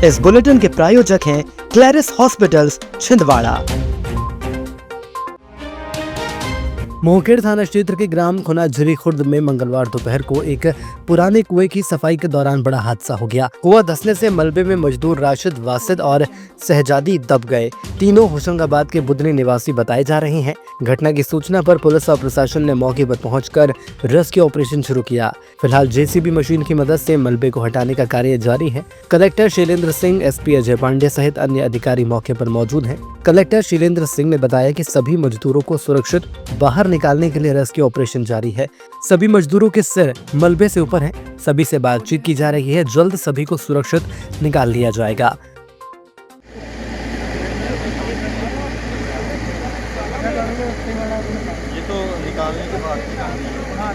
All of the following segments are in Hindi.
इस बुलेटिन के प्रायोजक हैं क्लैरिस हॉस्पिटल्स छिंदवाड़ा। मोहखेड़ थाना क्षेत्र के ग्राम खुनाझरी खुर्द में मंगलवार दोपहर को एक पुराने कुएं की सफाई के दौरान बड़ा हादसा हो गया। कुआं धंसने से मलबे में मजदूर राशिद, वासिद और सहजादी दब गए। तीनों होशंगाबाद के बुदनी निवासी बताए जा रहे हैं। घटना की सूचना पर पुलिस और प्रशासन ने मौके पर पहुंचकर रेस्क्यू ऑपरेशन शुरू किया। फिलहाल जेसीबी मशीन की मदद से मलबे को हटाने का कार्य जारी है। कलेक्टर शैलेंद्र सिंह, एसपी अजय पांडे सहित अन्य अधिकारी मौके पर मौजूद हैं। कलेक्टर शैलेंद्र सिंह ने बताया कि सभी मजदूरों को सुरक्षित बाहर निकालने के लिए रेस्क्यू ऑपरेशन जारी है। सभी मजदूरों के सिर मलबे से ऊपर हैं। सभी से बातचीत की जा रही है। जल्द सभी को सुरक्षित निकाल लिया जाएगा। ये तो निकालने के बाद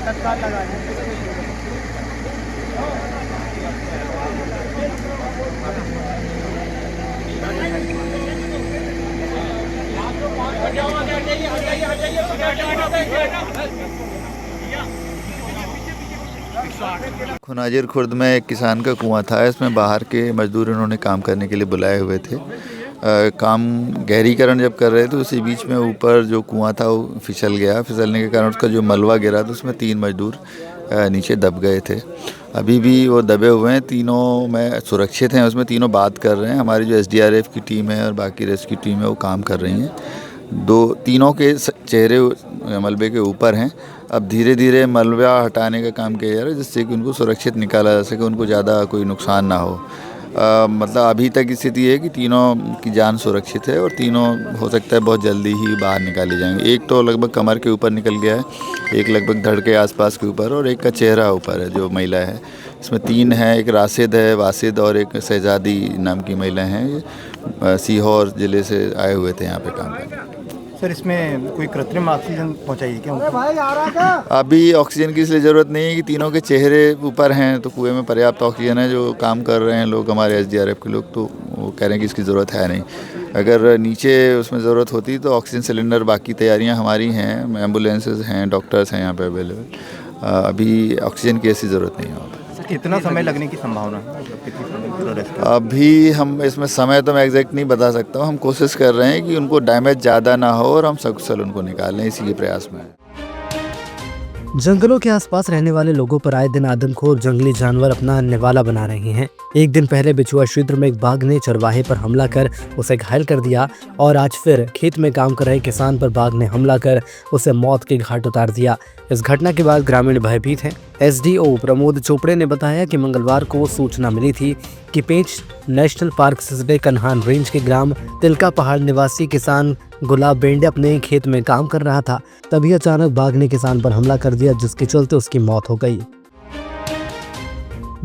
तत्काल लगा खुनाझर खुर्द में एक किसान का कुआं था। इसमें बाहर के मजदूर इन्होंने काम करने के लिए बुलाए हुए थे। काम गहरीकरण जब कर रहे थे उसी बीच में ऊपर जो कुआं था वो फिसल गया। फिसलने के कारण उसका जो मलबा गिरा तो उसमें 3 मजदूर नीचे दब गए थे। अभी भी वो दबे हुए हैं। तीनों में सुरक्षित हैं। उसमें तीनों बात कर रहे हैं। हमारी जो SDRF की टीम है और बाकी रेस्क्यू टीम है वो काम कर रही हैं। तीनों के चेहरे मलबे के ऊपर हैं। अब धीरे धीरे मलबा हटाने का काम किया जा रहा है जिससे कि उनको सुरक्षित निकाला जा सके, उनको ज़्यादा कोई नुकसान ना हो। मतलब अभी तक स्थिति है कि तीनों की जान सुरक्षित है और तीनों हो सकता है बहुत जल्दी ही बाहर निकाले जाएंगे। एक तो लगभग कमर के ऊपर निकल गया है, एक लगभग धड़ के आसपास के ऊपर और एक का चेहरा ऊपर है जो महिला है। इसमें 3 हैं, एक राशिद है, वासिद और एक सहजादी नाम की महिला हैं। सीहोर ज़िले से आए हुए थे यहाँ पे काम करने। सर, इसमें कोई कृत्रिम ऑक्सीजन पहुंचाई क्या? अभी ऑक्सीजन की इसलिए ज़रूरत नहीं है कि तीनों के चेहरे ऊपर हैं तो कुएं में पर्याप्त ऑक्सीजन है। जो काम कर रहे हैं लोग, हमारे SDRF के लोग, तो वो कह रहे हैं कि इसकी ज़रूरत है नहीं। अगर नीचे उसमें ज़रूरत होती तो ऑक्सीजन सिलेंडर, बाकी तैयारियां हमारी हैं, एम्बुलेंसेज हैं, डॉक्टर्स हैं यहाँ पे अवेलेबल। अभी ऑक्सीजन की ऐसी ज़रूरत नहीं है। कितना समय लगने की संभावना है? अभी हम इसमें समय तो मैं एग्जैक्ट नहीं बता सकता हूँ। हम कोशिश कर रहे हैं कि उनको डैमेज ज़्यादा ना हो और हम सकुशल उनको निकालें, इसी के प्रयास में। जंगलों के आसपास रहने वाले लोगों पर आए दिन आदमखोर जंगली जानवर अपना निवाला बना रहे हैं। एक दिन पहले बिचुआ क्षेत्र में एक बाघ ने चरवाहे पर हमला कर उसे घायल कर दिया और आज फिर खेत में काम कर रहे किसान पर बाघ ने हमला कर उसे मौत के घाट उतार दिया। इस घटना के बाद ग्रामीण भयभीत हैं। SDO प्रमोद चोपड़े ने बताया कि मंगलवार को सूचना मिली थी कि पेंच नेशनल पार्क से कन्हान रेंज के ग्राम तिलका पहाड़ निवासी किसान गुलाब बेंडे अपने खेत में काम कर रहा था। तभी अचानक बाघ ने किसान पर हमला कर दिया जिसके चलते उसकी मौत हो गई।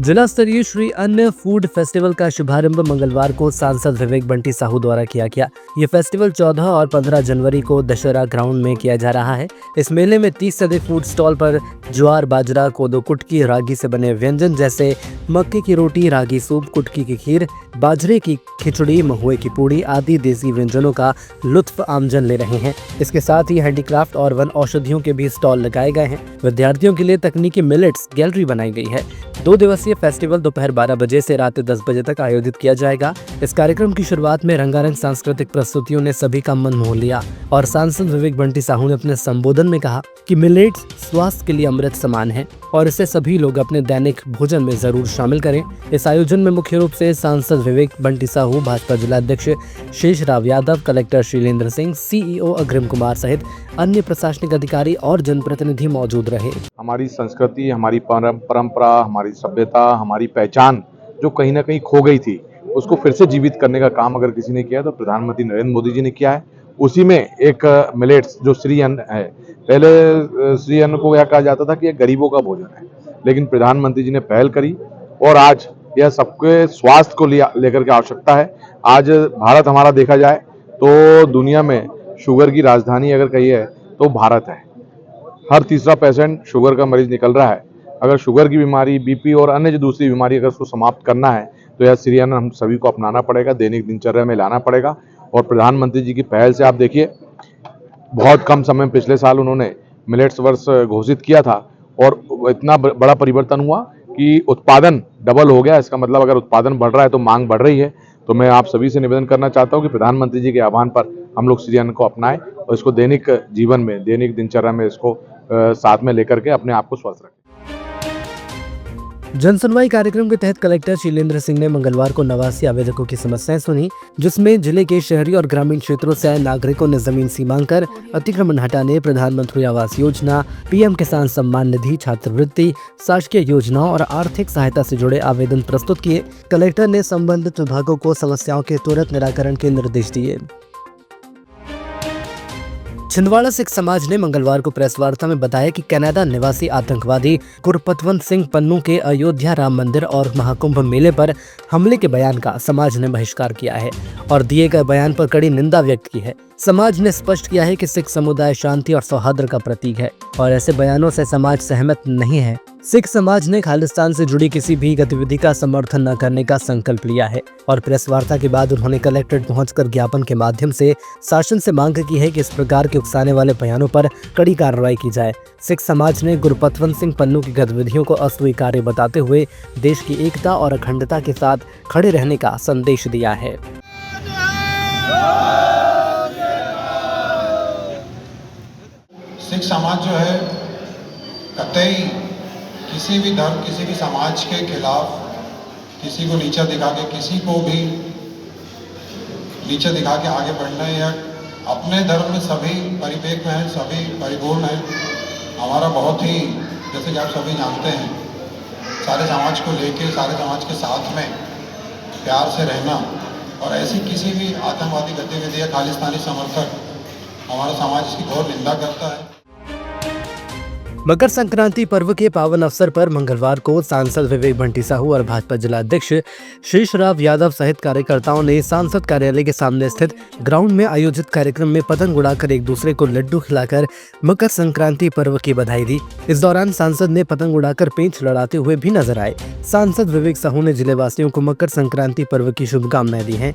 जिला स्तरीय श्री अन्न फूड फेस्टिवल का शुभारंभ मंगलवार को सांसद विवेक बंटी साहू द्वारा किया गया। ये फेस्टिवल 14 और 15 जनवरी को दशहरा ग्राउंड में किया जा रहा है। इस मेले में 30 से अधिक फूड स्टॉल पर ज्वार, बाजरा, कोदो कुटकी, रागी से बने व्यंजन जैसे मक्के की रोटी, रागी सूप, कुटकी की खीर, बाजरे की खिचड़ी, महुए की पूड़ी आदि देसी व्यंजनों का लुत्फ आमजन ले रहे हैं। इसके साथ ही हैंडीक्राफ्ट और वन औषधियों के भी स्टॉल लगाए गए हैं। विद्यार्थियों के लिए तकनीकी मिलेट्स गैलरी बनाई गई है। 2 दिवसीय फेस्टिवल दोपहर 12 बजे से रात 10 बजे तक आयोजित किया जाएगा। इस कार्यक्रम की शुरुआत में रंगारंग सांस्कृतिक प्रस्तुतियों ने सभी का मन मोह लिया और सांसद विवेक बंटी साहू ने अपने संबोधन में कहा कि मिलेट्स स्वास्थ्य के लिए अमृत समान है और इसे सभी लोग अपने दैनिक भोजन में जरूर शामिल करें। इस आयोजन में मुख्य रूप से सांसद विवेक बंटी साहू, भाजपा जिला अध्यक्ष शेषराव यादव, कलेक्टर शैलेंद्र सिंह, CEO अग्रिम कुमार सहित अन्य प्रशासनिक अधिकारी और जनप्रतिनिधि मौजूद रहे। हमारी संस्कृति, हमारी परंपरा, हमारी सभ्यता, हमारी पहचान जो कहीं ना कहीं खो गई थी, उसको फिर से जीवित करने का काम अगर किसी ने किया तो प्रधानमंत्री नरेंद्र मोदी जी ने किया है। उसी में एक मिलेट्स जो श्री अन्न है, पहले श्री अन्न को क्या कहा जाता था कि ये गरीबों का भोजन है, लेकिन प्रधानमंत्री जी ने पहल करी और आज यह सबके स्वास्थ्य को लेकर के आवश्यकता है। आज भारत हमारा देखा जाए तो दुनिया में शुगर की राजधानी अगर कही है तो भारत है। हर तीसरा पेशेंट शुगर का मरीज निकल रहा है। अगर शुगर की बीमारी, BP और अन्य जो दूसरी बीमारी अगर उसको समाप्त करना है तो यह श्री अन्न हम सभी को अपनाना पड़ेगा, दैनिक दिनचर्या में लाना पड़ेगा। और प्रधानमंत्री जी की पहल से आप देखिए, बहुत कम समय में पिछले साल उन्होंने मिलेट्स वर्ष घोषित किया था और इतना बड़ा परिवर्तन हुआ कि उत्पादन डबल हो गया। इसका मतलब अगर उत्पादन बढ़ रहा है तो मांग बढ़ रही है। तो मैं आप सभी से निवेदन करना चाहता हूं कि प्रधानमंत्री जी के आह्वान पर हम लोग सीजन को अपनाएं और इसको दैनिक जीवन में, दैनिक दिनचर्या में इसको साथ में लेकर के अपने आप को स्वस्थ रखें। जन सुनवाई कार्यक्रम के तहत कलेक्टर शीलेंद्र सिंह ने मंगलवार को 89 आवेदकों की समस्याएं सुनी, जिसमें जिले के शहरी और ग्रामीण क्षेत्रों से आए नागरिकों ने जमीन सीमांकन कर अतिक्रमण हटाने, प्रधानमंत्री आवास योजना, पीएम किसान सम्मान निधि, छात्रवृत्ति, शासकीय योजनाओं और आर्थिक सहायता से जुड़े आवेदन प्रस्तुत किए। कलेक्टर ने संबंधित विभागों को समस्याओं के त्वरित निराकरण के निर्देश दिए। छिंदवाड़ा सिख समाज ने मंगलवार को प्रेस वार्ता में बताया कि कनाडा निवासी आतंकवादी गुरपतवंत सिंह पन्नू के अयोध्या राम मंदिर और महाकुंभ मेले पर हमले के बयान का समाज ने बहिष्कार किया है और दिए गए बयान पर कड़ी निंदा व्यक्त की है। समाज ने स्पष्ट किया है कि सिख समुदाय शांति और सौहार्द का प्रतीक है और ऐसे बयानों से समाज सहमत नहीं है। सिख समाज ने खालिस्तान से जुड़ी किसी भी गतिविधि का समर्थन न करने का संकल्प लिया है और प्रेस वार्ता के बाद उन्होंने कलेक्ट्रेट पहुंचकर ज्ञापन के माध्यम से शासन से मांग की है कि इस प्रकार के उकसाने वाले बयानों पर कड़ी कार्रवाई की जाए। सिख समाज ने गुरपतवंत सिंह पन्नू की गतिविधियों को अस्वीकार्य बताते हुए देश की एकता और अखंडता के साथ खड़े रहने का संदेश दिया है। सिख समाज जो है कतई किसी भी धर्म, किसी भी समाज के खिलाफ, किसी को नीचा दिखा के, किसी को भी नीचा दिखा के आगे बढ़ना या अपने धर्म में सभी परिपेक्ष हैं, सभी परिपूर्ण हैं। हमारा बहुत ही, जैसे कि आप सभी जानते हैं, सारे समाज को लेके, सारे समाज के साथ में प्यार से रहना और ऐसी किसी भी आतंकवादी गतिविधि या खालिस्तानी समर्थक, हमारा समाज इसकी घोर निंदा करता है। मकर संक्रांति पर्व के पावन अवसर पर मंगलवार को सांसद विवेक बंटी साहू और भाजपा जिला अध्यक्ष शेषराव यादव सहित कार्यकर्ताओं ने सांसद कार्यालय के सामने स्थित ग्राउंड में आयोजित कार्यक्रम में पतंग उड़ाकर एक दूसरे को लड्डू खिलाकर मकर संक्रांति पर्व की बधाई दी। इस दौरान सांसद ने पतंग उड़ाकर पेंच लड़ाते हुए भी नजर आए। सांसद विवेक साहू ने जिले वासियों को मकर संक्रांति पर्व की शुभकामनाएं दी हैं।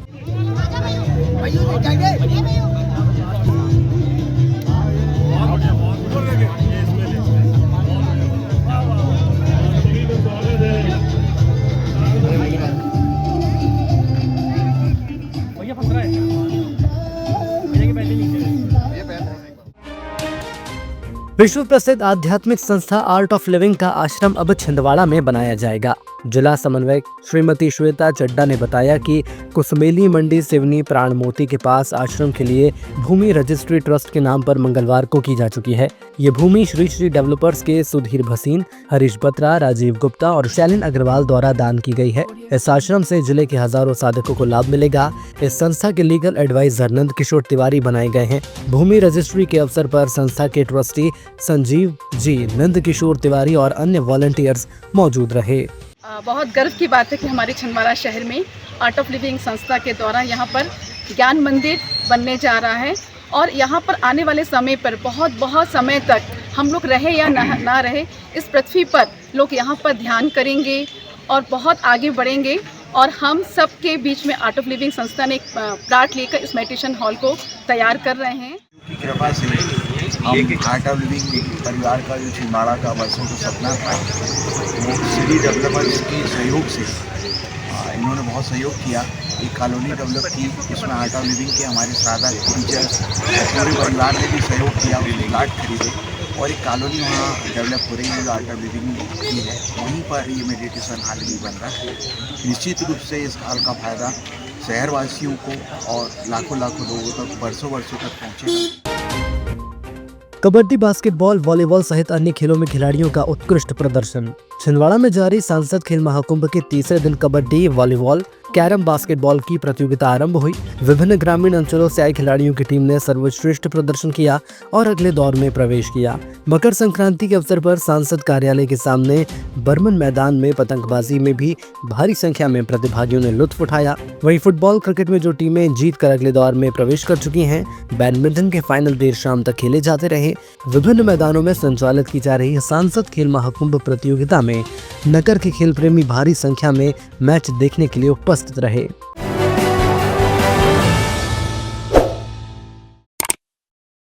विश्व प्रसिद्ध आध्यात्मिक संस्था आर्ट ऑफ लिविंग का आश्रम अब छिंदवाड़ा में बनाया जाएगा। जिला समन्वयक श्रीमती श्वेता चड्डा ने बताया कि कुसमेली मंडी सिवनी प्राण मोती के पास आश्रम के लिए भूमि रजिस्ट्री ट्रस्ट के नाम पर मंगलवार को की जा चुकी है। ये भूमि श्री श्री डेवलपर्स के सुधीर भसीन, हरीश बत्रा, राजीव गुप्ता और शैलिन अग्रवाल द्वारा दान की गई है। इस आश्रम से जिले के हजारों साधकों को लाभ मिलेगा। इस संस्था के लीगल एडवाइजर नंद किशोर तिवारी बनाए गए हैं। भूमि रजिस्ट्री के अवसर पर संस्था के ट्रस्टी संजीव जी, नंद किशोर तिवारी और अन्य वॉलंटियर्स मौजूद रहे। बहुत गर्व की बात है कि हमारे छिंदवाड़ा शहर में आर्ट ऑफ लिविंग संस्था के द्वारा यहाँ पर ज्ञान मंदिर बनने जा रहा है और यहाँ पर आने वाले समय पर बहुत समय तक हम लोग रहे या ना रहे, इस पृथ्वी पर लोग यहाँ पर ध्यान करेंगे और बहुत आगे बढ़ेंगे। और हम सब के बीच में आर्ट ऑफ लिविंग संस्था ने एक प्लाट लेकर इस मेडिटेशन हॉल को तैयार कर रहे हैं। की कृपा से हम आर्ट ऑफ लिविंग परिवार का जो छिंदवाड़ा का वर्षों का सपना था, वो श्री डेवलपर्स के सहयोग से इन्होंने बहुत सहयोग किया। एक कॉलोनी डेवलप की, उसमें आर्ट ऑफ लिविंग के हमारे सादा टीचर्स पूरे परिवार ने भी सहयोग किया, प्लाट खरीदे और एक कॉलोनी वहाँ डेवलप हो रही है जो आर्ट ऑफ लिविंग की है। वहीं पर ये मेडिटेशन हॉल भी बन रहा है। निश्चित रूप से इस हॉल का फ़ायदा शहरवासियों को और लाखों लोगों तक वर्षों तक पहुँचेगा। कबड्डी, बास्केटबॉल, वॉलीबॉल सहित अन्य खेलों में खिलाड़ियों का उत्कृष्ट प्रदर्शन। छिंदवाड़ा में जारी सांसद खेल महाकुंभ के तीसरे दिन कबड्डी, वॉलीबॉल, कैरम, बास्केटबॉल की प्रतियोगिता आरंभ हुई। विभिन्न ग्रामीण अंचलों से आए खिलाड़ियों की टीम ने सर्वश्रेष्ठ प्रदर्शन किया और अगले दौर में प्रवेश किया। मकर संक्रांति के अवसर पर सांसद कार्यालय के सामने बर्मन मैदान में पतंगबाजी में भी भारी संख्या में प्रतिभागियों ने लुत्फ उठाया। वहीं फुटबॉल, क्रिकेट में जो टीमें जीतकर अगले दौर में प्रवेश कर चुकी हैं, बैडमिंटन के फाइनल देर शाम तक खेले जाते रहे। विभिन्न मैदानों में संचालित की जा रही सांसद खेल महाकुंभ प्रतियोगिता में नगर के खेल प्रेमी भारी संख्या में मैच देखने के लिए उपस्थित रहे।